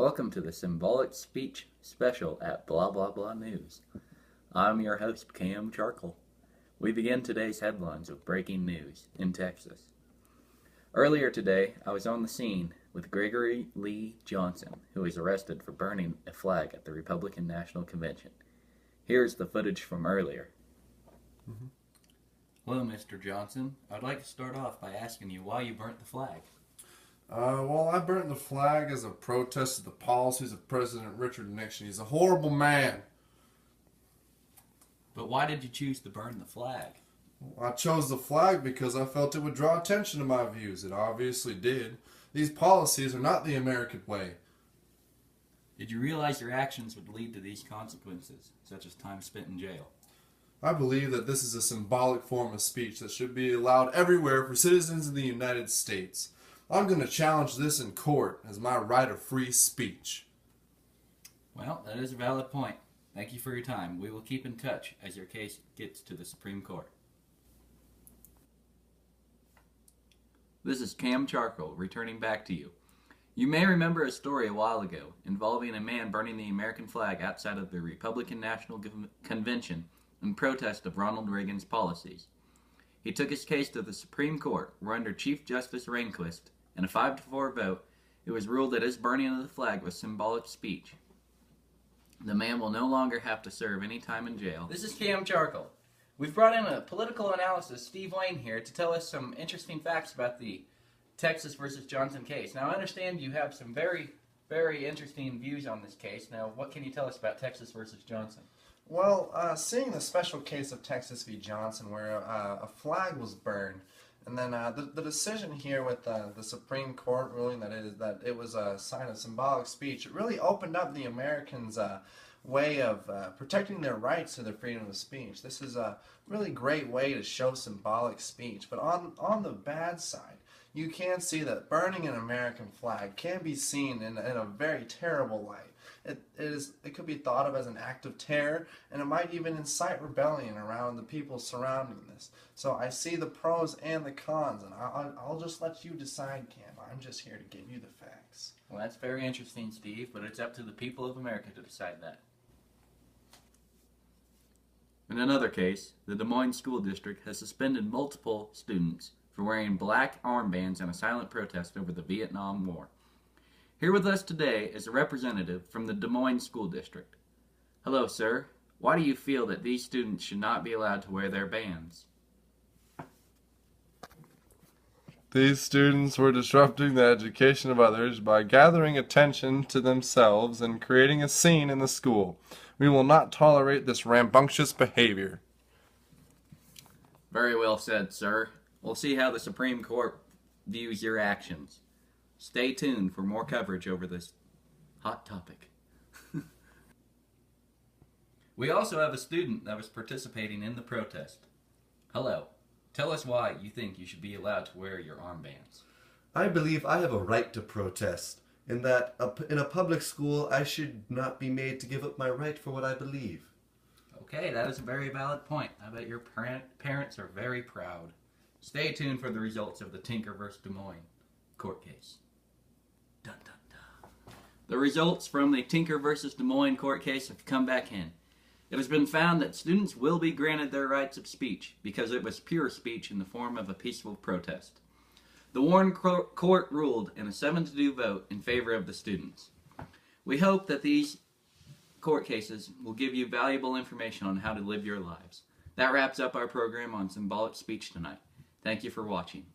Welcome to the Symbolic Speech Special at Blah Blah Blah News. I'm your host, Cam Charcoal. We begin today's headlines with breaking news in Texas. Earlier today, I was on the scene with Gregory Lee Johnson, who was arrested for burning a flag at the Republican National Convention. Here's the footage from earlier. Hello, Mr. Johnson. I'd like to start off by asking you why you burnt the flag. Well, I burnt the flag as a protest of the policies of President Richard Nixon. He's a horrible man. But why did you choose to burn the flag? I chose the flag because I felt it would draw attention to my views. It obviously did. These policies are not the American way. Did you realize your actions would lead to these consequences, such as time spent in jail? I believe that this is a symbolic form of speech that should be allowed everywhere for citizens in the United States. I'm going to challenge this in court as my right of free speech. Well, that is a valid point. Thank you for your time. We will keep in touch as your case gets to the Supreme Court. This is Cam Charcoal returning back to you. You may remember a story a while ago involving a man burning the American flag outside of the Republican National Convention in protest of Ronald Reagan's policies. He took his case to the Supreme Court, where under Chief Justice Rehnquist, in a 5-4 vote, it was ruled that his burning of the flag was symbolic speech. The man will no longer have to serve any time in jail. This is Cam Charcoal. We've brought in a political analyst, Steve Wayne, here to tell us some interesting facts about the Texas versus Johnson case. Now, I understand you have some very, very interesting views on this case. Now, what can you tell us about Texas versus Johnson? Well, seeing the special case of Texas v. Johnson where a flag was burned, and then the decision here with the Supreme Court ruling that it was a sign of symbolic speech, it really opened up the Americans' way of protecting their rights to their freedom of speech. This is a really great way to show symbolic speech. But on the bad side, you can see that burning an American flag can be seen in a very terrible light. It could be thought of as an act of terror, and it might even incite rebellion around the people surrounding this. So I see the pros and the cons, and I'll just let you decide, Cam. I'm just here to give you the facts. Well, that's very interesting, Steve, but it's up to the people of America to decide that. In another case, the Des Moines School District has suspended multiple students for wearing black armbands in a silent protest over the Vietnam War. Here with us today is a representative from the Des Moines School District. Hello, sir. Why do you feel that these students should not be allowed to wear their bands? These students were disrupting the education of others by gathering attention to themselves and creating a scene in the school. We will not tolerate this rambunctious behavior. Very well said, sir. We'll see how the Supreme Court views your actions. Stay tuned for more coverage over this hot topic. We also have a student that was participating in the protest. Hello. Tell us why you think you should be allowed to wear your armbands. I believe I have a right to protest, in that in a public school I should not be made to give up my right for what I believe. Okay, that is a very valid point. I bet your parents are very proud. Stay tuned for the results of the Tinker vs. Des Moines court case. Dun, dun, dun. The results from the Tinker vs. Des Moines court case have come back in. It has been found that students will be granted their rights of speech because it was pure speech in the form of a peaceful protest. The Warren Court ruled in a 7-2 vote in favor of the students. We hope that these court cases will give you valuable information on how to live your lives. That wraps up our program on symbolic speech tonight. Thank you for watching.